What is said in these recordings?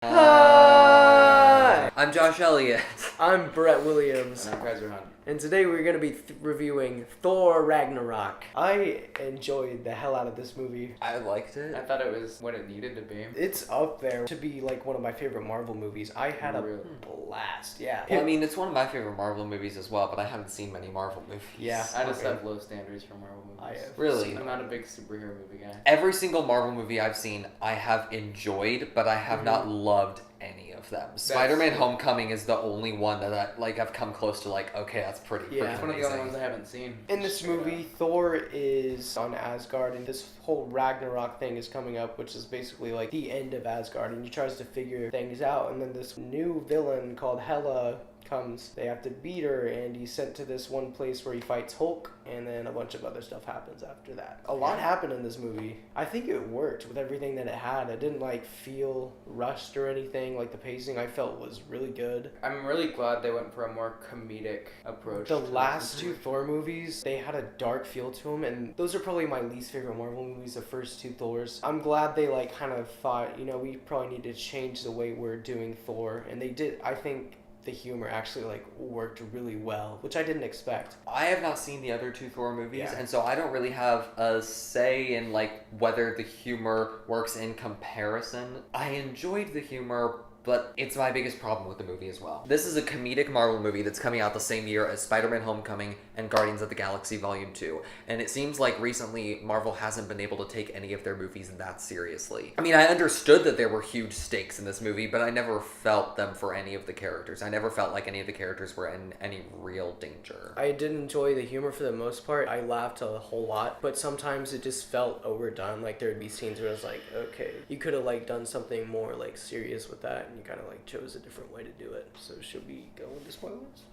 Hi! I'm Josh Elliott. I'm Bret Williams. And I'm Kysar. And today we're going to be reviewing Thor Ragnarok. I enjoyed the hell out of this movie. I liked I it. thought it was what it needed to be. It's up there to be like one of my favorite Marvel movies. I had a blast, yeah. Well, I mean, it's one of my favorite Marvel movies as well, but I haven't seen many Marvel movies. Yeah. I just have low standards for Marvel movies. I have. Really? I'm not a big superhero movie guy. Every single Marvel movie I've seen, I have enjoyed, but I have not loved any of them. Spider-Man Homecoming is the only one that I've come close to okay, that's pretty Yeah. It's one of the only ones I haven't seen. In this movie, Thor is on Asgard, and this whole Ragnarok thing is coming up, which is basically like the end of Asgard, and he tries to figure things out, and then this new villain called Hela comes. They have to beat her, and he's sent to this one place where he fights Hulk, and then a bunch of other stuff happens after that. A lot happened in this movie. I think it worked with everything that it had. It didn't feel rushed or anything. The pacing I felt was really good. I'm really glad they went for a more comedic approach. The last two Thor movies, they had a dark feel to them, and those are probably my least favorite Marvel movies, the first two Thors. I'm glad they kind of thought, we probably need to change the way we're doing Thor, and they did. I think the humor actually worked really well, which I didn't expect. I have not seen the other two Thor movies, Yeah. and so I don't really have a say in whether the humor works in comparison. I enjoyed the humor, but it's my biggest problem with the movie as well. This is a comedic Marvel movie that's coming out the same year as Spider-Man Homecoming and Guardians of the Galaxy Volume 2. And it seems like recently Marvel hasn't been able to take any of their movies that seriously. I mean, I understood that there were huge stakes in this movie, but I never felt them for any of the characters. I never felt like any of the characters were in any real danger. I did enjoy the humor for the most part. I laughed a whole lot, but sometimes it just felt overdone. There would be scenes where I was okay, you could have done something more serious with that, and you kind of chose a different way to do it. So should we go into spoilers?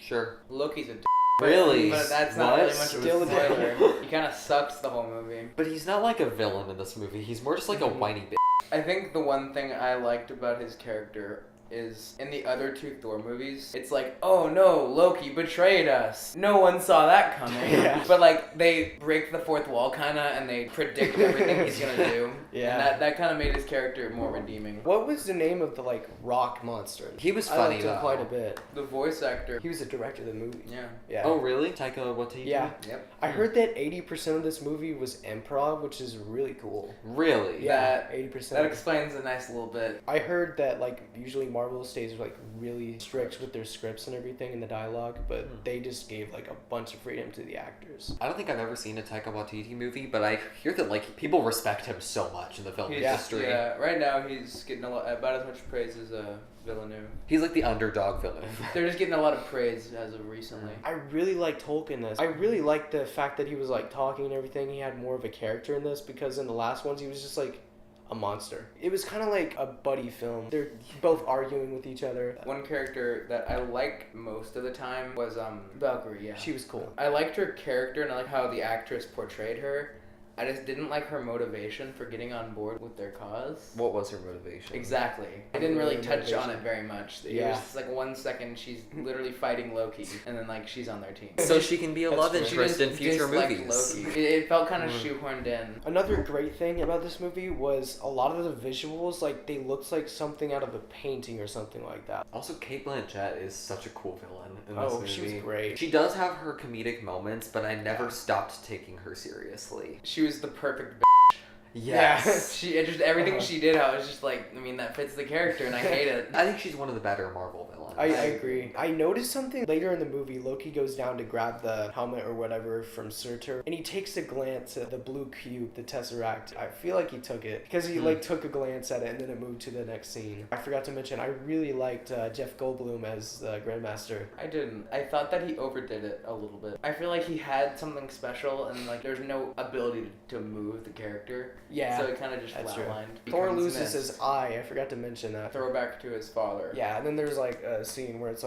Sure. Loki's a Really? But that's not really much of Still a a spoiler. He kind of sucks the whole movie. But he's not a villain in this movie. He's more just a whiny bitch. I think the one thing I liked about his character is in the other two Thor movies, it's oh no, Loki betrayed us. No one saw that coming. Yeah. But they break the fourth wall kinda, and they predict everything he's gonna do. Yeah. And that kind of made his character more redeeming. What was the name of the rock monster? He was I funny liked him though. quite a bit. The voice actor. He was the director of the movie. Yeah. Yeah. Oh really? Taika Waititi? Yeah. Yep. I heard that 80% of this movie was improv, which is really cool. Really? Yeah, 80%. That explains a nice little bit. I heard that usually Marvel stays really strict with their scripts and everything in the dialogue, but they just gave a bunch of freedom to the actors. I don't think I've ever seen a Taika Waititi movie, but I hear that people respect him so much in the film industry. Yeah, right now he's getting about as much praise as Villeneuve. He's the underdog villain. They're just getting a lot of praise as of recently. I really liked Hulk in this. I really liked the fact that he was talking and everything. He had more of a character in this, because in the last ones he was just a monster. It was kind of like a buddy film. They're both arguing with each other. One character that I liked most of the time was Valkyrie. Yeah, She was cool. I liked her character, and I like how the actress portrayed her. I just didn't like her motivation for getting on board with their cause. What was her motivation? Exactly. I didn't really touch on it very much. It Yeah. was just 1 second she's literally fighting Loki, and then she's on their team. So she can be a love true. interest in future disliked movies. Loki. It felt kind of shoehorned in. Another great thing about this movie was a lot of the visuals, they looked like something out of a painting or something like that. Also, Cate Blanchett is such a cool villain in this movie. She was great. She does have her comedic moments, but I never stopped taking her seriously. She was the perfect Yes. everything she did, I was just that fits the character, and I hate it. I think she's one of the better Marvel villains. I agree. I noticed something later in the movie. Loki goes down to grab the helmet or whatever from Surtur, and he takes a glance at the blue cube, the Tesseract. I feel like he took it, because he took a glance at it, and then it moved to the next scene. I forgot to mention, I really liked Jeff Goldblum as the Grandmaster. I didn't. I thought that he overdid it a little bit. I feel like he had something special, and there's no ability to move the character. Yeah, So it kind of just that's true. flatlined. Thor Becomes loses missed. his eye. I forgot to mention that. Throwback to his father. Yeah, and then there's a scene where it's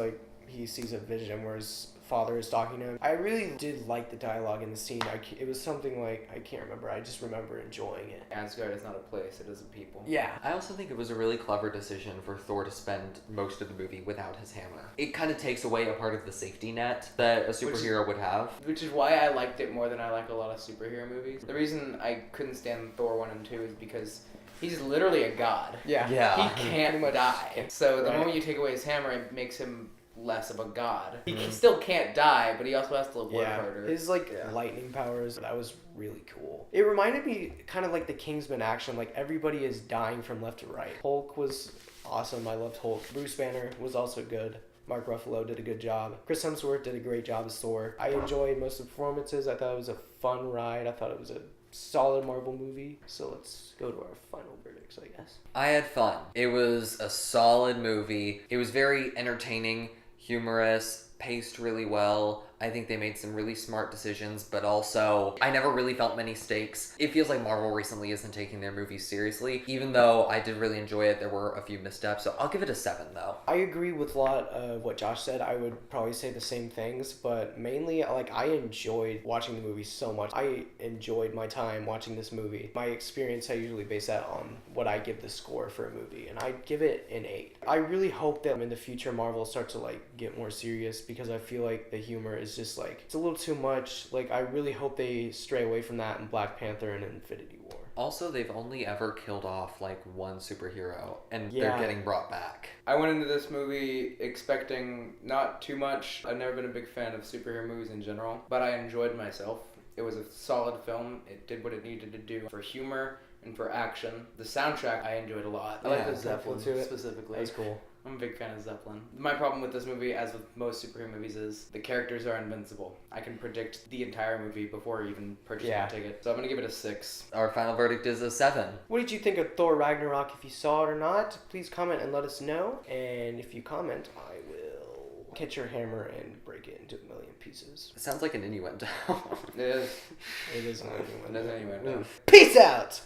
he sees a vision where his father is talking to him. I really did like the dialogue in the scene. It was something I can't remember. I just remember enjoying it. Asgard is not a place, it is a people. Yeah. I also think it was a really clever decision for Thor to spend most of the movie without his hammer. It kind of takes away a part of the safety net that a superhero would have. Which is why I liked it more than I like a lot of superhero movies. The reason I couldn't stand Thor 1 and 2 is because He's literally a god. Yeah. Yeah. He can't die. So the Right. moment you take away his hammer, it makes him less of a god. He still can't die, but he also has to work harder. His lightning powers, that was really cool. It reminded me kind of like the Kingsman action, like everybody is dying from left to right. Hulk was awesome. I loved Hulk. Bruce Banner was also good. Mark Ruffalo did a good job. Chris Hemsworth did a great job as Thor. I enjoyed most of the performances. I thought it was a fun ride. I thought it was a solid Marvel movie. So let's go to our final verdicts, I guess. I had fun. It was a solid movie. It was very entertaining, humorous, paced really well. I think they made some really smart decisions, but also I never really felt many stakes. It feels like Marvel recently isn't taking their movies seriously. Even though I did really enjoy it, there were a few missteps, so I'll give it a 7 though. I agree with a lot of what Josh said. I would probably say the same things, but mainly I enjoyed watching the movie so much. I enjoyed my time watching this movie. My experience, I usually base that on what I give the score for a movie, and I give it an 8. I really hope that in the future Marvel starts to get more serious, because I feel like the humor is just it's a little too much. I really hope they stray away from that in Black Panther and Infinity War. Also, they've only ever killed off one superhero, and they're getting brought back. I went into this movie expecting not too much. I've never been a big fan of superhero movies in general, but I enjoyed myself. It was a solid film. It did what it needed to do for humor and for action. The soundtrack I enjoyed a lot. I like the Zeppelin specifically. That's cool. I'm a big fan of Zeppelin. My problem with this movie, as with most superhero movies, is the characters are invincible. I can predict the entire movie before even purchasing a ticket. So I'm going to give it a 6. Our final verdict is a 7. What did you think of Thor Ragnarok? If you saw it or not, please comment and let us know. And if you comment, I will catch your hammer and break it into a million pieces. It sounds like an innuendo. It is. It is an innuendo. It is an innuendo. Peace out!